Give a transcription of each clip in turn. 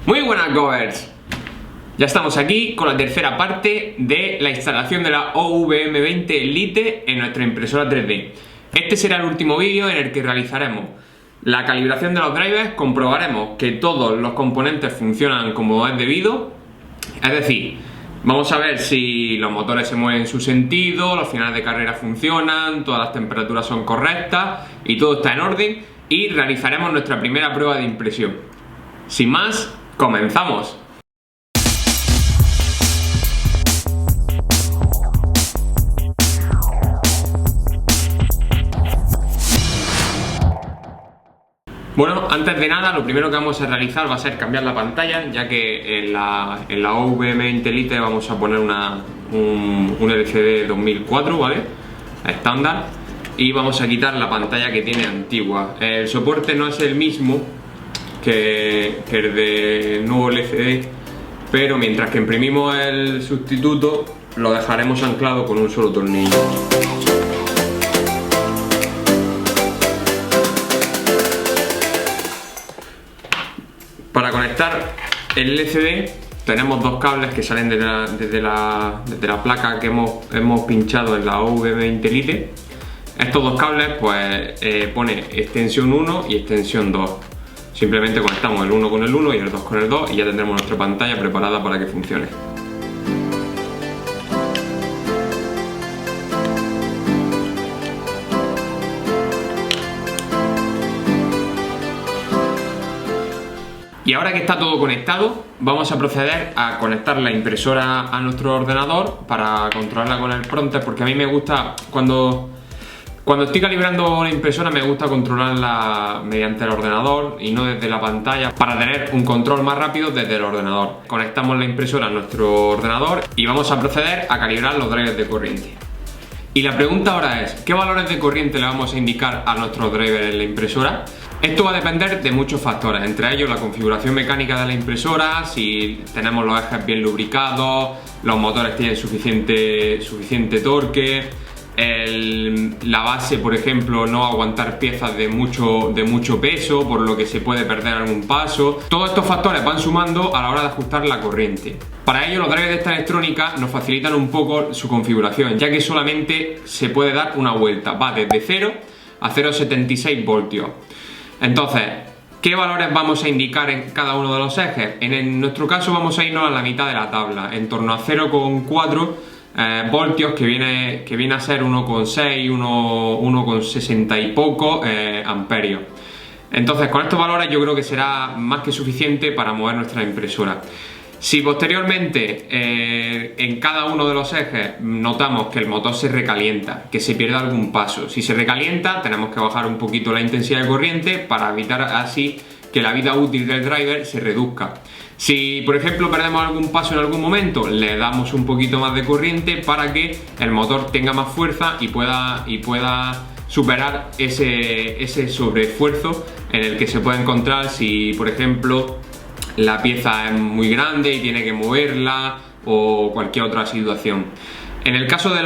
Muy buenas Govers, ya estamos aquí con la tercera parte de la instalación de la OVM20 Elite en nuestra impresora 3D. Este será el último vídeo en el que realizaremos la calibración de los drivers, comprobaremos que todos los componentes funcionan como es debido, es decir, vamos a ver si los motores se mueven en su sentido, los finales de carrera funcionan, todas las temperaturas son correctas y todo está en orden, y realizaremos nuestra primera prueba de impresión. Sin más, ¡comenzamos! Bueno, antes de nada, lo primero que vamos a realizar va a ser cambiar la pantalla, ya que en la OVM20 Elite vamos a poner un LCD 2004, ¿vale? Estándar, y vamos a quitar la pantalla que tiene antigua. El soporte no es el mismo que el de nuevo LCD, pero mientras que imprimimos el sustituto lo dejaremos anclado con un solo tornillo. Para conectar el LCD tenemos dos cables que salen desde la placa que hemos pinchado en la OVM20 Elite. Estos dos cables pues pone extensión 1 y extensión 2. Simplemente conectamos el 1 con el 1 y el 2 con el 2 y ya tendremos nuestra pantalla preparada para que funcione. Y ahora que está todo conectado, vamos a proceder a conectar la impresora a nuestro ordenador para controlarla con el prompter, porque a mí me gusta, cuando estoy calibrando la impresora, me gusta controlarla mediante el ordenador y no desde la pantalla, para tener un control más rápido desde el ordenador. Conectamos la impresora a nuestro ordenador y vamos a proceder a calibrar los drivers de corriente. Y la pregunta ahora es, ¿qué valores de corriente le vamos a indicar a nuestros drivers en la impresora? Esto va a depender de muchos factores, entre ellos la configuración mecánica de la impresora, si tenemos los ejes bien lubricados, los motores tienen suficiente torque, la base, por ejemplo, no aguantar piezas de mucho peso, por lo que se puede perder algún paso. Todos estos factores van sumando a la hora de ajustar la corriente. Para ello, los drivers de esta electrónica nos facilitan un poco su configuración, ya que solamente se puede dar una vuelta, va desde 0 a 0,76 voltios. Entonces, ¿qué valores vamos a indicar en cada uno de los ejes? En nuestro caso vamos a irnos a la mitad de la tabla, en torno a 0,4 voltios, que viene a ser 1,6, 1,60 y poco amperios. Entonces, con estos valores yo creo que será más que suficiente para mover nuestra impresora. Si posteriormente en cada uno de los ejes notamos que el motor se recalienta, que se pierde algún paso, si se recalienta tenemos que bajar un poquito la intensidad de corriente para evitar así que la vida útil del driver se reduzca. Si por ejemplo perdemos algún paso en algún momento, le damos un poquito más de corriente para que el motor tenga más fuerza y pueda superar ese sobreesfuerzo en el que se puede encontrar si por ejemplo la pieza es muy grande y tiene que moverla o cualquier otra situación. En el caso de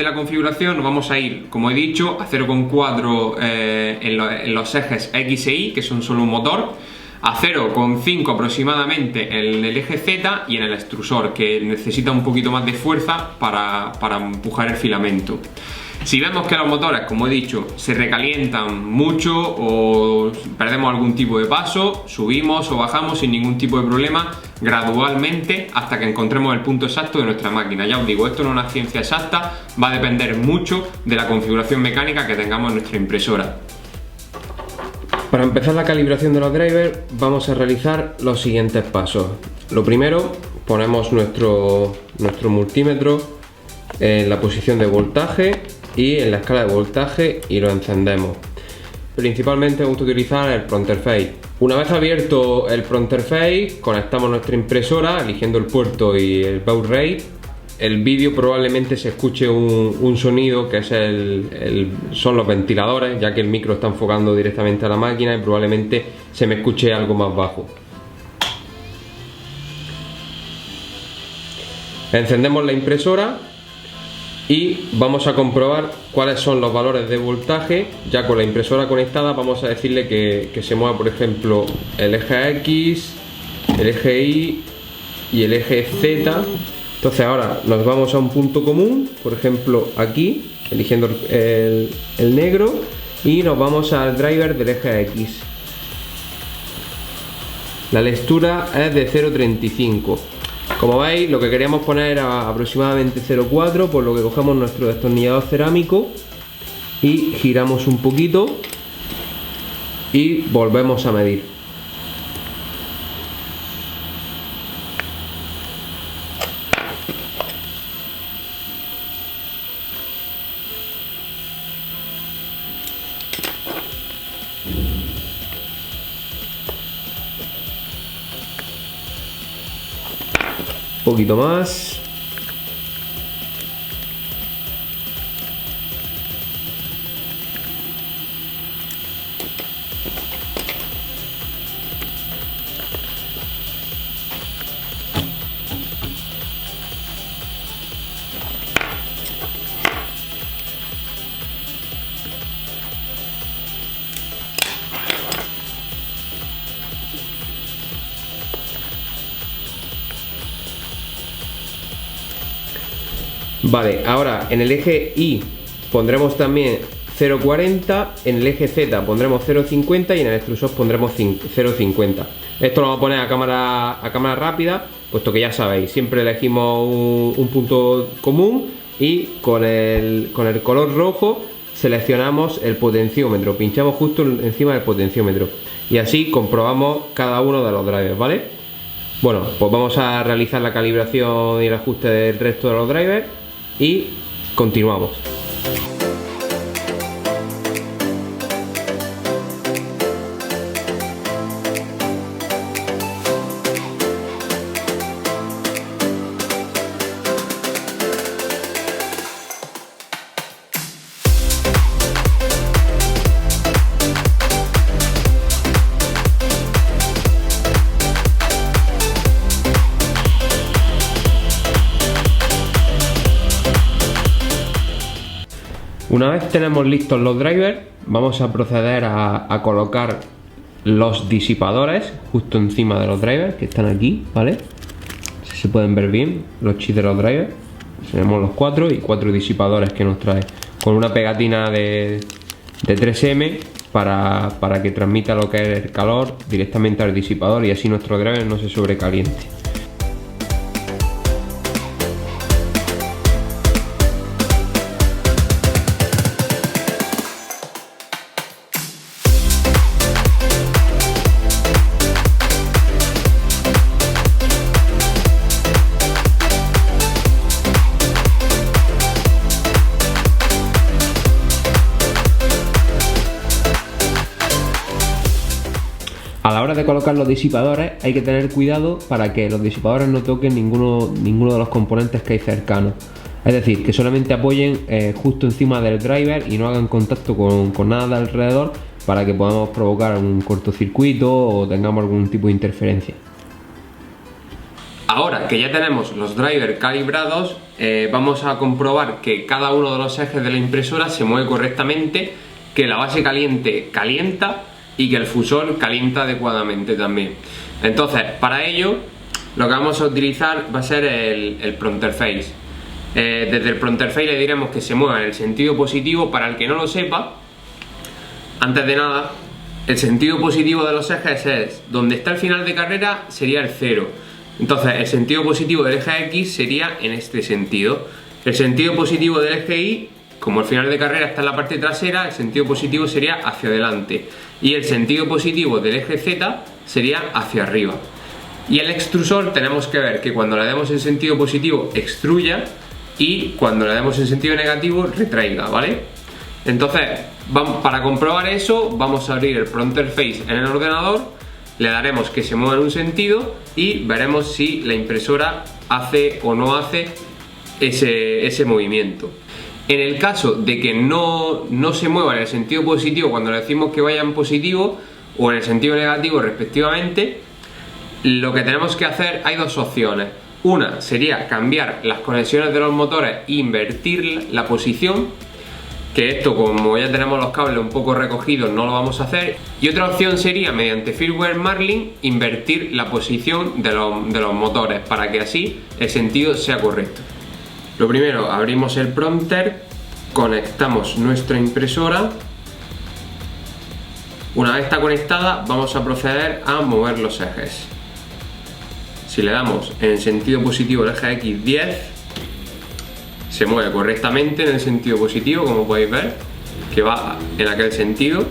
la configuración nos vamos a ir, como he dicho, a 0,4 en los ejes X e Y, que son solo un motor, a 0,5 aproximadamente en el eje Z y en el extrusor, que necesita un poquito más de fuerza para empujar el filamento. Si vemos que los motores, como he dicho, se recalientan mucho o perdemos algún tipo de paso, subimos o bajamos sin ningún tipo de problema gradualmente hasta que encontremos el punto exacto de nuestra máquina. Ya os digo, esto no es una ciencia exacta, va a depender mucho de la configuración mecánica que tengamos en nuestra impresora. Para empezar la calibración de los drivers vamos a realizar los siguientes pasos. Lo primero, ponemos nuestro multímetro en la posición de voltaje y en la escala de voltaje y lo encendemos. Principalmente me gusta utilizar el Pronterface. Una vez abierto el Pronterface, conectamos nuestra impresora eligiendo el puerto y el baud rate. El vídeo probablemente se escuche un sonido que es son los ventiladores, ya que el micro está enfocando directamente a la máquina y probablemente se me escuche algo más bajo. Encendemos la impresora y vamos a comprobar cuáles son los valores de voltaje. Ya con la impresora conectada vamos a decirle que se mueva, por ejemplo, el eje X, el eje Y y el eje Z. Entonces ahora nos vamos a un punto común, por ejemplo aquí, eligiendo el negro, y nos vamos al driver del eje X. La lectura es de 0,35. Como veis, lo que queríamos poner era aproximadamente 0,4, por lo que cogemos nuestro destornillador cerámico y giramos un poquito y volvemos a medir. Un poquito más. Vale, ahora en el eje Y pondremos también 0,40, en el eje Z pondremos 0,50 y en el extrusor pondremos 0,50. Esto lo vamos a poner a cámara rápida, puesto que ya sabéis, siempre elegimos un punto común y con el color rojo seleccionamos el potenciómetro, pinchamos justo encima del potenciómetro y así comprobamos cada uno de los drivers, ¿vale? Bueno, pues vamos a realizar la calibración y el ajuste del resto de los drivers y continuamos. Una vez tenemos listos los drivers, vamos a proceder a colocar los disipadores justo encima de los drivers que están aquí, ¿vale? Si se pueden ver bien los chips de los drivers. Tenemos los 4 y 4 disipadores que nos trae, con una pegatina de 3M para que transmita lo que es el calor directamente al disipador y así nuestro driver no se sobrecaliente. A la hora de colocar los disipadores hay que tener cuidado para que los disipadores no toquen ninguno de los componentes que hay cercanos. Es decir, que solamente apoyen justo encima del driver y no hagan contacto con nada de alrededor para que podamos provocar un cortocircuito o tengamos algún tipo de interferencia. Ahora que ya tenemos los drivers calibrados, vamos a comprobar que cada uno de los ejes de la impresora se mueve correctamente, que la base caliente calienta y que el fusor calienta adecuadamente también. Entonces, para ello, lo que vamos a utilizar va a ser el Pronterface. Desde el Pronterface le diremos que se mueva en el sentido positivo. Para el que no lo sepa, antes de nada, el sentido positivo de los ejes es donde está el final de carrera, sería el 0. Entonces, el sentido positivo del eje X sería en este sentido. El sentido positivo del eje Y, como el final de carrera está en la parte trasera, el sentido positivo sería hacia adelante. Y el sentido positivo del eje Z sería hacia arriba. Y el extrusor tenemos que ver que cuando le demos en sentido positivo extruya y cuando le demos en sentido negativo retraiga, ¿vale? Entonces, para comprobar eso, vamos a abrir el Pronterface en el ordenador, le daremos que se mueva en un sentido y veremos si la impresora hace o no hace ese movimiento. En el caso de que no se mueva en el sentido positivo cuando le decimos que vaya en positivo o en el sentido negativo respectivamente, lo que tenemos que hacer, hay dos opciones. Una sería cambiar las conexiones de los motores e invertir la posición, que esto, como ya tenemos los cables un poco recogidos, no lo vamos a hacer. Y otra opción sería, mediante firmware Marlin, invertir la posición de los motores para que así el sentido sea correcto. Lo primero, abrimos el prompter, conectamos nuestra impresora. Una vez está conectada, vamos a proceder a mover los ejes. Si le damos en el sentido positivo el eje X10, se mueve correctamente en el sentido positivo, como podéis ver, que va en aquel sentido.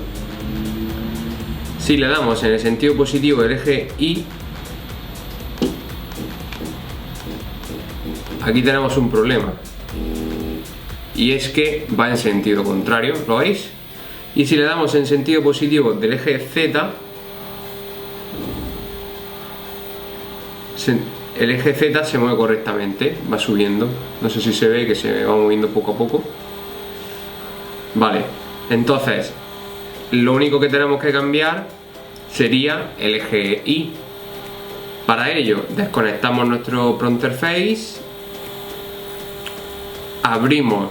Si le damos en el sentido positivo el eje Y, aquí tenemos un problema, y es que va en sentido contrario, ¿lo veis? Y si le damos en sentido positivo del eje Z, el eje Z se mueve correctamente, va subiendo. No sé si se ve que se va moviendo poco a poco. Vale, entonces lo único que tenemos que cambiar sería el eje Y. Para ello desconectamos nuestro prompter face, abrimos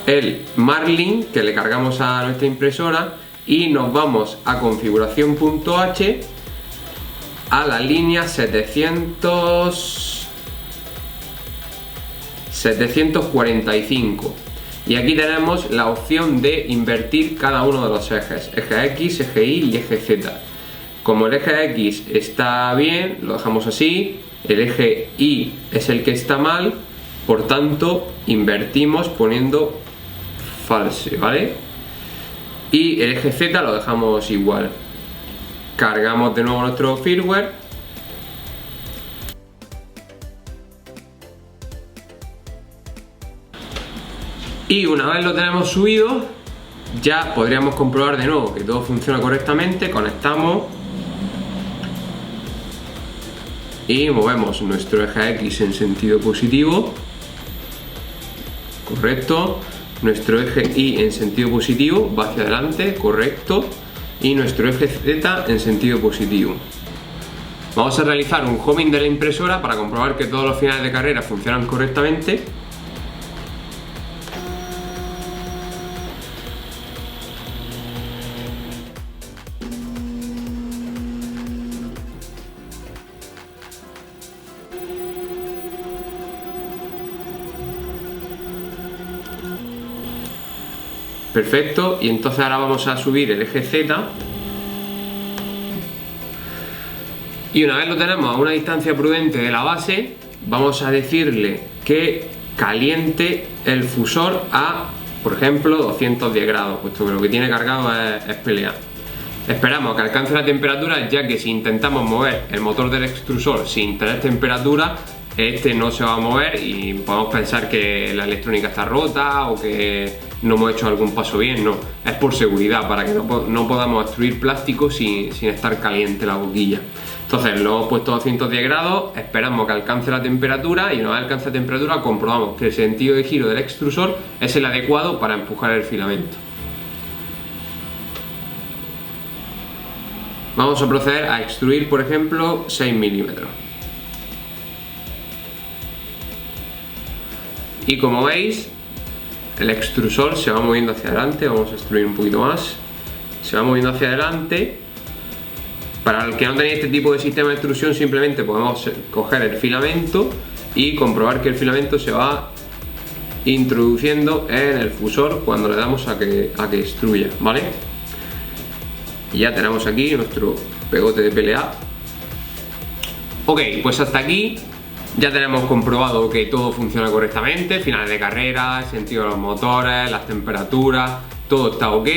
el Marlin que le cargamos a nuestra impresora y nos vamos a configuración.h, a la línea 745, y aquí tenemos la opción de invertir cada uno de los ejes, eje X, eje Y y eje Z. Como el eje X está bien, lo dejamos así, el eje Y es el que está mal, por tanto invertimos poniendo false, ¿vale? Y el eje Z lo dejamos igual. Cargamos de nuevo nuestro firmware. Y una vez lo tenemos subido, ya podríamos comprobar de nuevo que todo funciona correctamente. Conectamos y movemos nuestro eje X en sentido positivo. Correcto. Nuestro eje Y en sentido positivo va hacia adelante. Correcto. Y nuestro eje Z en sentido positivo. Vamos a realizar un homing de la impresora para comprobar que todos los finales de carrera funcionan correctamente. Perfecto, y entonces ahora vamos a subir el eje Z, y una vez lo tenemos a una distancia prudente de la base, vamos a decirle que caliente el fusor a, por ejemplo, 210 grados, puesto que lo que tiene cargado es PLA. Esperamos que alcance la temperatura, ya que si intentamos mover el motor del extrusor sin tener temperatura, este no se va a mover y podemos pensar que la electrónica está rota o que no hemos hecho algún paso bien. No, es por seguridad, para que no podamos extruir plástico sin estar caliente la boquilla. Entonces lo hemos puesto a 210 grados, esperamos que alcance la temperatura, y una vez alcance la temperatura comprobamos que el sentido de giro del extrusor es el adecuado para empujar el filamento. Vamos a proceder a extruir, por ejemplo, 6 milímetros. Y como veis, el extrusor se va moviendo hacia adelante. Vamos a extruir un poquito más. Se va moviendo hacia adelante. Para el que no tenéis este tipo de sistema de extrusión, simplemente podemos coger el filamento y comprobar que el filamento se va introduciendo en el fusor cuando le damos a que extruya, ¿vale? Y ya tenemos aquí nuestro pegote de PLA. Ok, pues hasta aquí ya tenemos comprobado que todo funciona correctamente, finales de carrera, el sentido de los motores, las temperaturas, todo está ok.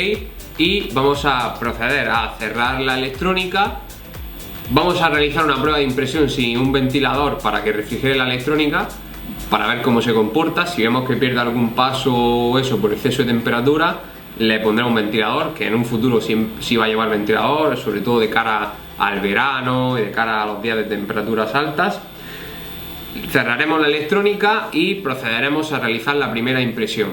Y vamos a proceder a cerrar la electrónica. Vamos a realizar una prueba de impresión sin un ventilador para que refrigere la electrónica, para ver cómo se comporta. Si vemos que pierde algún paso o eso por exceso de temperatura, le pondremos un ventilador, que en un futuro sí va a llevar ventilador, sobre todo de cara al verano y de cara a los días de temperaturas altas. Cerraremos la electrónica y procederemos a realizar la primera impresión.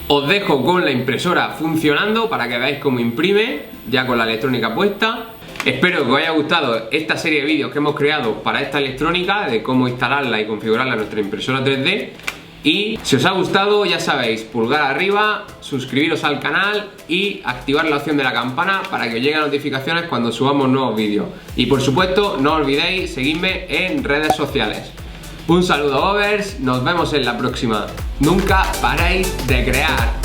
Os dejo con la impresora funcionando para que veáis cómo imprime ya con la electrónica puesta. Espero que os haya gustado esta serie de vídeos que hemos creado para esta electrónica, de cómo instalarla y configurarla en nuestra impresora 3D. Y si os ha gustado, ya sabéis, pulgar arriba, suscribiros al canal y activar la opción de la campana para que os lleguen notificaciones cuando subamos nuevos vídeos. Y por supuesto, no olvidéis seguirme en redes sociales. Un saludo, Bobers, nos vemos en la próxima. Nunca paréis de crear.